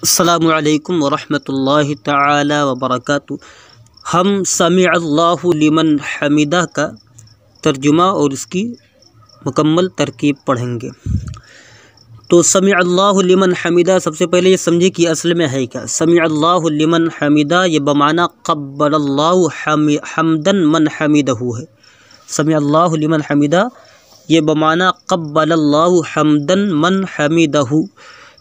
السلام علیکم ورحمۃ اللہ تعالی وبرکاتہ۔ ہم سمع اللہ لمن حمدہ کا ترجمہ اور اس کی مکمل ترکیب پڑھیں گے۔ تو سمع اللہ لمن حمدہ، سب سے پہلے یہ سمجھے کہ اصل میں ہے کیا۔ سمع اللہ لمن حمدہ یہ بمعنی قبل اللہ حمدن من حمدہ ہے۔ سمع اللہ لمن حمدہ یہ بمعنی قبل اللہ حمدن من حمدہ،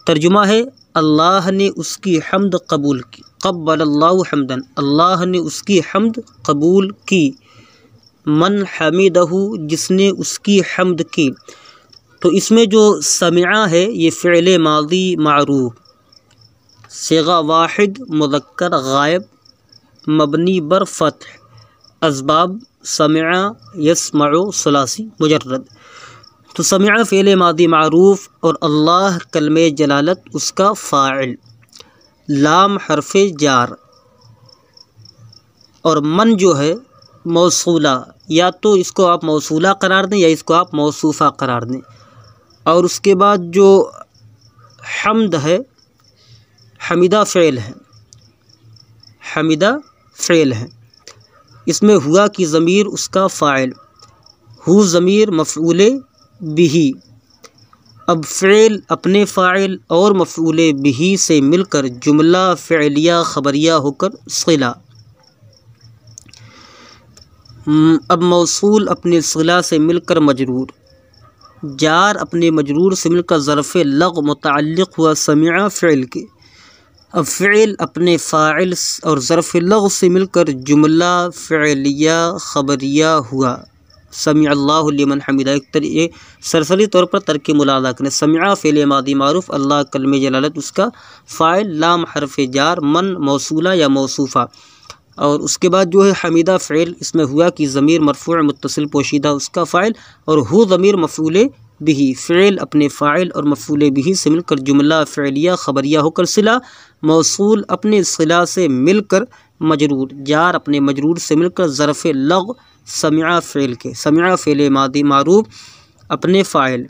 ترجمہ ہے اللہ نے اس کی حمد قبول کی۔ قبل اللہ حمدن، اللہ نے اس کی حمد قبول کی۔ من حمدہ، جس نے اس کی حمد کی۔ تو اس میں جو سمع ہے یہ فعل ماضی معروف، صیغہ واحد مذکر غائب، مبنی بر فتح، اسباب سمع یسمع ثلاثی مجرد۔ تو سمع فعل ماضی معروف اور اللہ کلمہ جلالت اس کا فاعل، لام حرف جار، اور من جو ہے موصولہ، یا تو اس کو آپ موصولہ قرار دیں یا اس کو آپ موصوفہ قرار دیں۔ اور اس کے بعد جو حمد ہے، حمدہ فعل ہے، حمدہ فعل ہے، اس میں ہوا کی ضمیر اس کا فاعل، ہو ضمیر مفعول بہ۔ اب فعل اپنے فاعل اور مفعول بہ سے مل کر جملہ فعلیہ خبریہ ہو کر صلہ۔ اب موصول اپنے صلہ سے مل کر مجرور، جار اپنے مجرور سے مل کر ظرف لغو متعلق ہوا سمع فعل کے۔ اب فعل اپنے فاعل اور ظرف لغو سے مل کر جملہ فعلیہ خبریہ ہوا سمع اللہ لمن حمدہ۔ یہ سرسری طور پر ترک ملاحظہ کریں۔ سمع فعل ماضی معروف، اللہ کلمہ جلالت اس کا فاعل، لام حرف جار، من موصولہ یا موصوفہ، اور اس کے بعد جو ہے حمدہ فعل، اس میں ہوا کی ضمیر مرفوع متصل پوشیدہ اس کا فاعل، اور ہو ضمیر مفعول بہ۔ فعل اپنے فاعل اور مفعول بہ سے مل کر جملہ فعلیہ خبریہ ہو کر صلہ، موصول اپنے صلہ سے مل کر مجرور، جار اپنے مجرور سے مل کر ظرف لغو سمع فعل کے۔ سمع فعل ماضی معروف اپنے فاعل،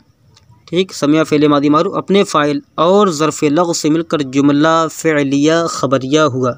ٹھیک، سمع فعل ماضی معروف اپنے فاعل اور ظرف لغو سے مل کر جملہ فعلیہ خبریہ ہوا۔